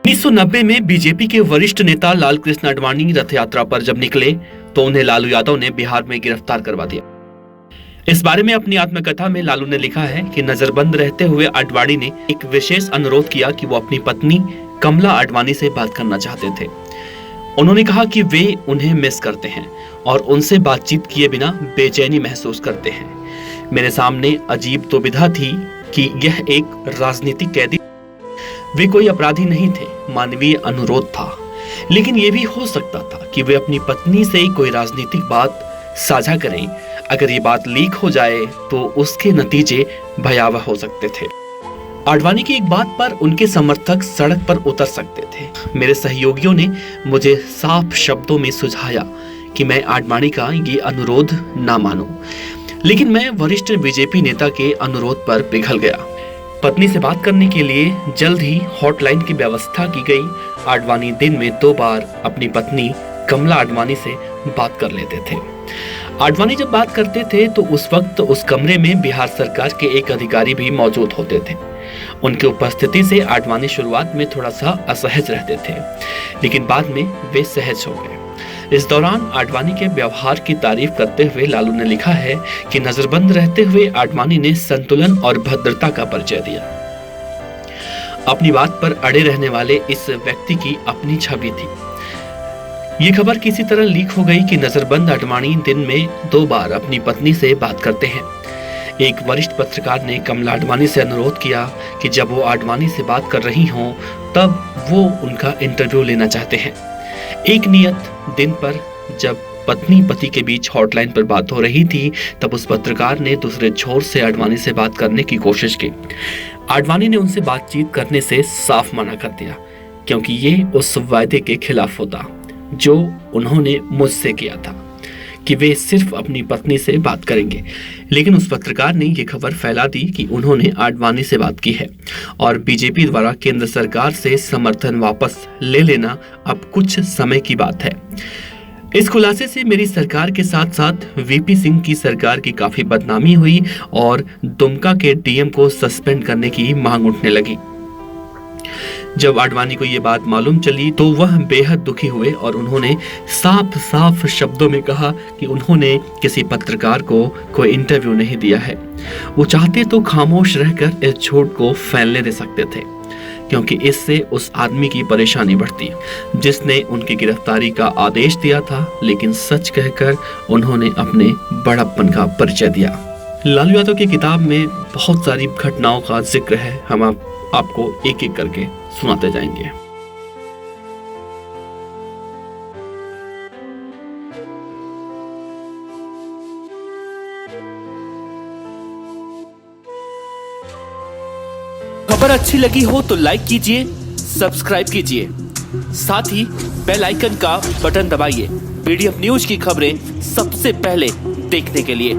1990 में बीजेपी के वरिष्ठ नेता लाल कृष्ण आडवाणी रथ यात्रा पर जब निकले तो उन्हें लालू यादव ने बिहार में गिरफ्तार करवा दिया। इस बारे में अपनी आत्मकथा में लालू ने लिखा है कि नजरबंद रहते हुए आडवाणी ने एक विशेष अनुरोध किया कि वो अपनी पत्नी कमला आडवाणी से बात करना चाहते थे। उन्होंने कहा कि वे उन्हें मिस करते हैं और उनसे बातचीत किए बिना बेचैनी महसूस करते हैं। मेरे सामने अजीब दुविधा थी कि यह एक राजनीतिक कैदी, वे कोई अपराधी नहीं थे, मानवीय अनुरोध था। लेकिन यह भी हो सकता था कि वे अपनी पत्नी से कोई राजनीतिक बात साझा करें। अगर ये बात लीक हो जाए तो उसके नतीजे भयावह हो सकते थे। आडवाणी की एक बात पर उनके समर्थक सड़क पर उतर सकते थे। मेरे सहयोगियों ने मुझे साफ शब्दों में सुझाया कि मैं आडवाणी का ये अनुरोध ना मानूं, लेकिन मैं वरिष्ठ बीजेपी नेता के अनुरोध पर पिघल गया। पत्नी से बात करने के लिए जल्द ही हॉटलाइन की व्यवस्था की गई। आडवाणी दिन में 2 बार अपनी पत्नी कमला आडवाणी से बात कर लेते थे। आडवाणी जब बात करते थे तो उस वक्त उस कमरे में बिहार सरकार के एक अधिकारी भी मौजूद होते थे। उनकी उपस्थिति से आडवाणी शुरुआत में थोड़ा सा असहज रहते थे, लेकिन बाद में वे सहज हो गए। इस दौरान आडवाणी के व्यवहार की तारीफ करते हुए लालू ने लिखा है कि नजरबंद रहते हुए आडवाणी ने संतुलन और भद्रता का परिचय दिया। अपनी बात पर अड़े रहने वाले इस व्यक्ति की अपनी छवि थी। ये खबर किसी तरह लीक हो गई कि नजरबंद आडवाणी दिन में 2 बार अपनी पत्नी से बात करते हैं। एक वरिष्ठ पत्रकार ने कमला आडवाणी से अनुरोध किया कि जब वो आडवाणी से बात कर रही हों तब वो उनका इंटरव्यू लेना चाहते हैं। एक नियत दिन पर जब पत्नी पति के बीच हॉटलाइन पर बात हो रही थी तब उस पत्रकार ने दूसरे छोर से आडवाणी से बात करने की कोशिश की। आडवाणी ने उनसे बातचीत करने से साफ मना कर दिया, क्योंकि ये उस वायदे के खिलाफ होता जो उन्होंने मुझसे किया था कि वे सिर्फ अपनी पत्नी से बात करेंगे। लेकिन उस पत्रकार ने यह खबर फैला दी कि उन्होंने आडवाणी से बात की है और बीजेपी द्वारा केंद्र सरकार से समर्थन वापस ले लेना अब कुछ समय की बात है। इस खुलासे से मेरी सरकार के साथ साथ वीपी सिंह की सरकार की काफी बदनामी हुई और दुमका के डीएम को सस्पेंड करने की मांग उठने लगी। जब आडवाणी को ये बात मालूम चली तो वह बेहद दुखी हुए और उन्होंने साफ साफ शब्दों में कहा कि उन्होंने किसी पत्रकार को कोई इंटरव्यू नहीं दिया है। वो चाहते तो खामोश रहकर इस झूठ को फैलने दे सकते थे, क्योंकि इससे उस आदमी की परेशानी बढ़ती जिसने उनकी गिरफ्तारी का आदेश दिया था। लेकिन सच कहकर उन्होंने अपने बड़प्पन का परिचय दिया। लालू यादव की किताब में बहुत सारी घटनाओं का जिक्र है। हम आपको एक एक करके सुनाते जाएंगे। खबर अच्छी लगी हो तो लाइक कीजिए, सब्सक्राइब कीजिए, साथ ही बेल आइकन का बटन दबाइए पीडीएफ न्यूज की खबरें सबसे पहले देखने के लिए।